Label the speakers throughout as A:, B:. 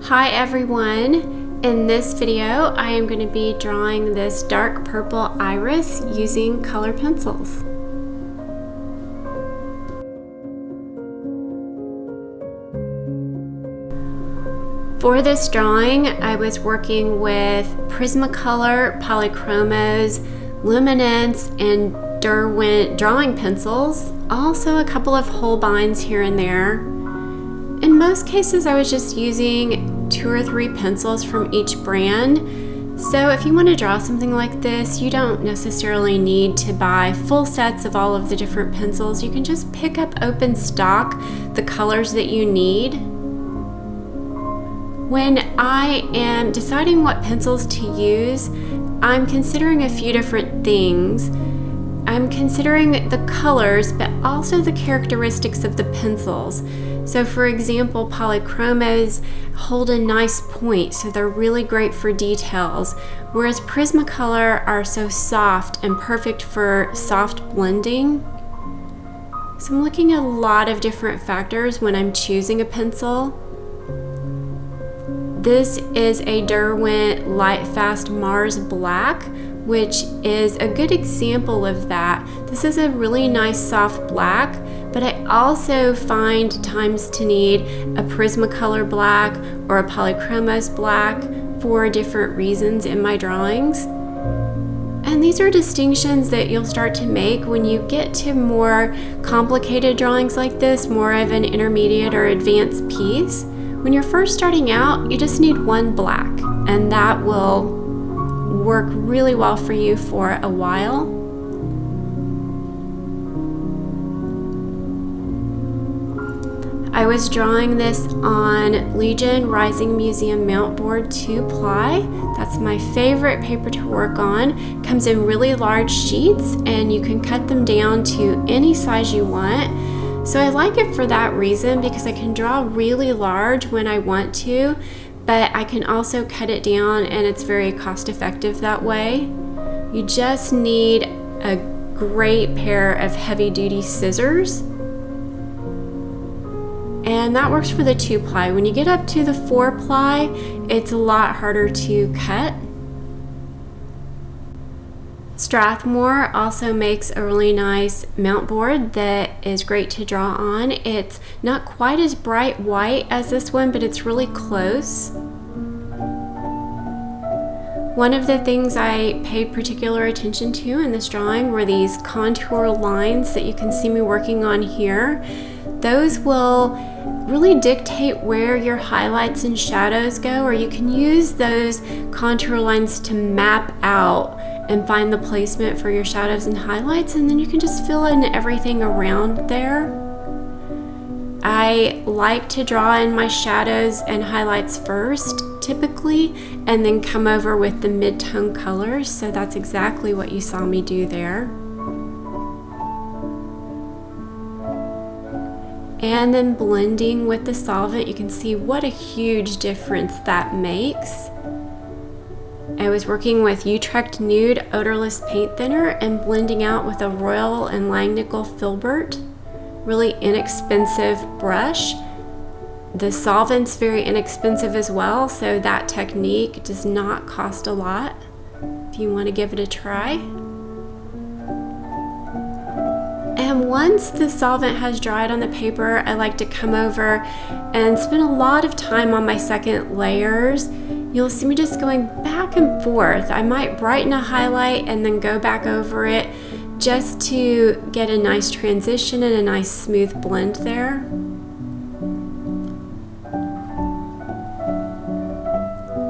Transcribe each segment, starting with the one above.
A: Hi everyone! In this video I am going to be drawing this dark purple iris using color pencils. For this drawing I was working with Prismacolor, Polychromos, Luminance, and Derwent drawing pencils, also a couple of Holbeins here and there. In most cases I was just using 2 or 3 pencils from each brand. So if you want to draw something like this, you don't necessarily need to buy full sets of all of the different pencils. You can just pick up open stock the colors that you need. When I am deciding what pencils to use, I'm considering a few different things. I'm considering the colors, but also the characteristics of the pencils. So for example, Polychromos hold a nice point, so they're really great for details, whereas Prismacolor are so soft and perfect for soft blending. So I'm looking at a lot of different factors when I'm choosing a pencil. This is a Derwent Light Fast Mars Black, which is a good example of that. This is a really nice soft black, but I also find times to need a Prismacolor black or a Polychromos black for different reasons in my drawings. And these are distinctions that you'll start to make when you get to more complicated drawings like this, more of an intermediate or advanced piece. When you're first starting out, you just need one black, and that will work really well for you for a while. I was drawing this on Legion Rising Museum Mount Board 2-ply. That's my favorite paper to work on. Comes in really large sheets and you can cut them down to any size you want. So I like it for that reason, because I can draw really large when I want to, but I can also cut it down and it's very cost effective that way. You just need a great pair of heavy duty scissors. And that works for the 2-ply. When you get up to the 4-ply, it's a lot harder to cut. Strathmore also makes a really nice mount board that is great to draw on. It's not quite as bright white as this one, but it's really close. One of the things I paid particular attention to in this drawing were these contour lines that you can see me working on here. Those will really dictate where your highlights and shadows go, or you can use those contour lines to map out and find the placement for your shadows and highlights, and then you can just fill in everything around there. I like to draw in my shadows and highlights first, typically, and then come over with the mid-tone colors, so that's exactly what you saw me do there. And then blending with the solvent, you can see what a huge difference that makes. I was working with Utrecht Nude odorless paint thinner and blending out with a Royal and Langnickel Filbert. Really inexpensive brush. The solvent's very inexpensive as well, so that technique does not cost a lot if you want to give it a try. And once the solvent has dried on the paper, I like to come over and spend a lot of time on my second layers. You'll see me just going back and forth. I might brighten a highlight and then go back over it just to get a nice transition and a nice smooth blend there.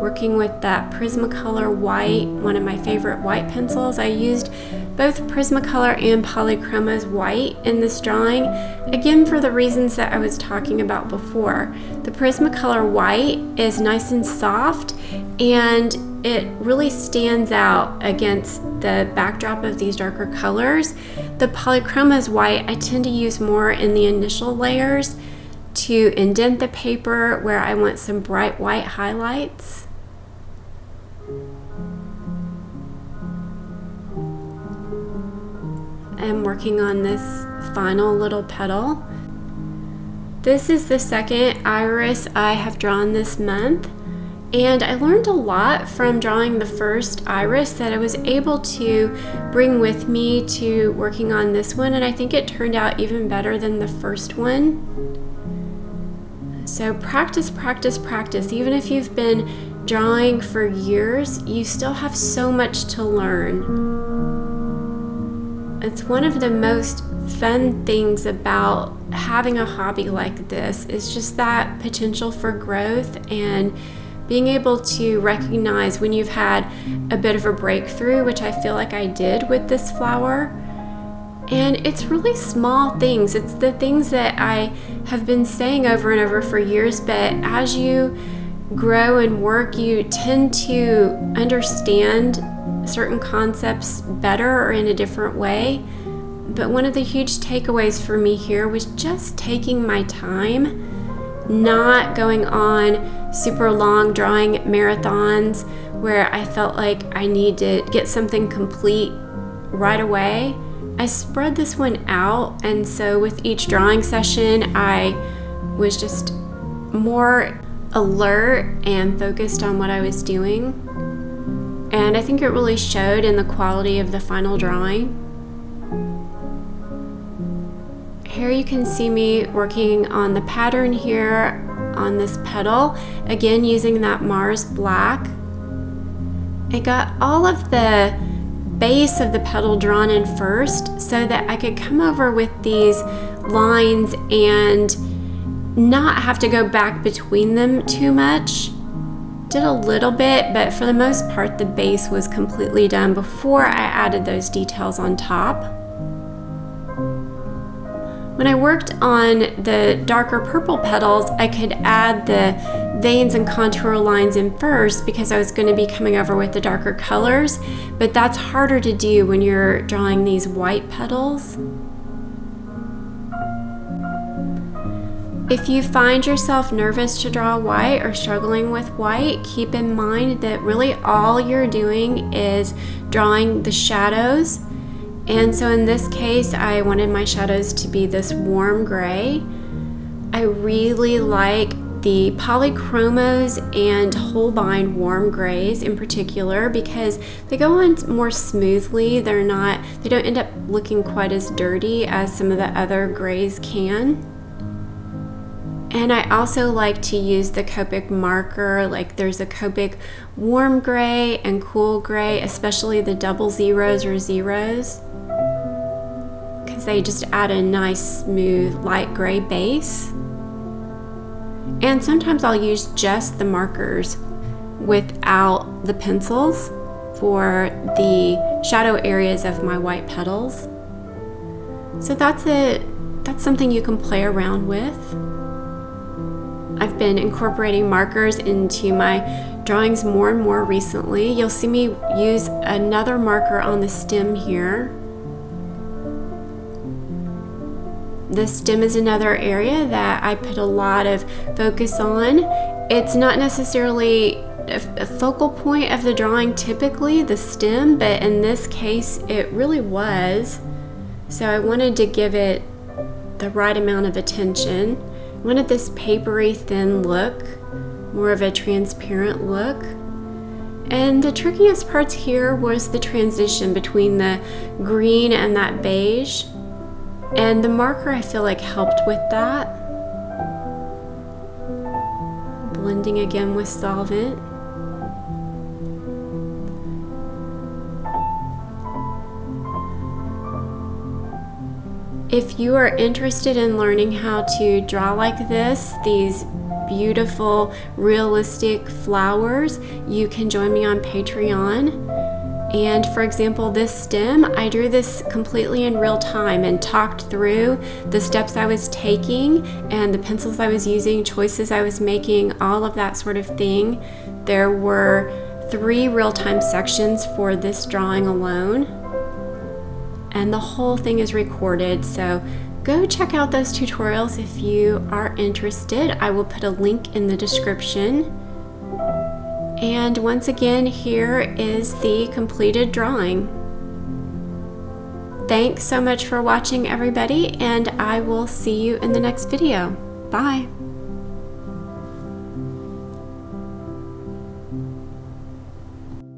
A: Working with that Prismacolor white, one of my favorite white pencils. I used both Prismacolor and Polychromos white in this drawing, again for the reasons that I was talking about before. The Prismacolor white is nice and soft, and it really stands out against the backdrop of these darker colors. The Polychromos white I tend to use more in the initial layers to indent the paper where I want some bright white highlights. I'm working on this final little petal. This is the second iris I have drawn this month, and I learned a lot from drawing the first iris that I was able to bring with me to working on this one, and I think it turned out even better than the first one. So practice, practice, practice. Even if you've been drawing for years, you still have so much to learn. It's one of the most fun things about having a hobby like this is just that potential for growth and being able to recognize when you've had a bit of a breakthrough, which I feel like I did with this flower. And it's really small things. It's the things that I have been saying over and over for years, but as you grow and work, you tend to understand certain concepts better or in a different way. But one of the huge takeaways for me here was just taking my time, not going on super long drawing marathons where I felt like I need to get something complete right away. I spread this one out, and so with each drawing session I was just more alert and focused on what I was doing, and I think it really showed in the quality of the final drawing. Here you can see me working on the pattern here on this petal, again using that Mars black. I got all of the base of the petal drawn in first so that I could come over with these lines and not have to go back between them too much. Did a little bit, but for the most part the base was completely done before I added those details on top. When I worked on the darker purple petals, I could add the veins and contour lines in first because I was going to be coming over with the darker colors, but that's harder to do when you're drawing these white petals. If you find yourself nervous to draw white or struggling with white, keep in mind that really all you're doing is drawing the shadows. And so in this case, I wanted my shadows to be this warm gray. I really like the polychromos and Holbein warm grays in particular because they go on more smoothly. They don't end up looking quite as dirty as some of the other grays can. And I also like to use the Copic marker, like there's a Copic warm gray and cool gray, especially the double zeros or zeros, because they just add a nice smooth light gray base. And sometimes I'll use just the markers without the pencils for the shadow areas of my white petals. So that's something you can play around with. I've been incorporating markers into my drawings more and more recently. You'll see me use another marker on the stem here. The stem is another area that I put a lot of focus on. It's not necessarily a focal point of the drawing typically, the stem, but in this case it really was. So I wanted to give it the right amount of attention. I wanted this papery thin look, more of a transparent look. And the trickiest parts here was the transition between the green and that beige. And the marker I feel like helped with that. Blending again with solvent. If you are interested in learning how to draw like this, these beautiful realistic flowers, you can join me on Patreon. And for example, this stem, I drew this completely in real time and talked through the steps I was taking and the pencils I was using, choices I was making, all of that sort of thing. There were 3 real-time sections for this drawing alone, and the whole thing is recorded, so go check out those tutorials if you are interested. I will put a link in the description. And once again, here is the completed drawing. Thanks so much for watching, everybody, and I will see you in the next video. Bye. Bye.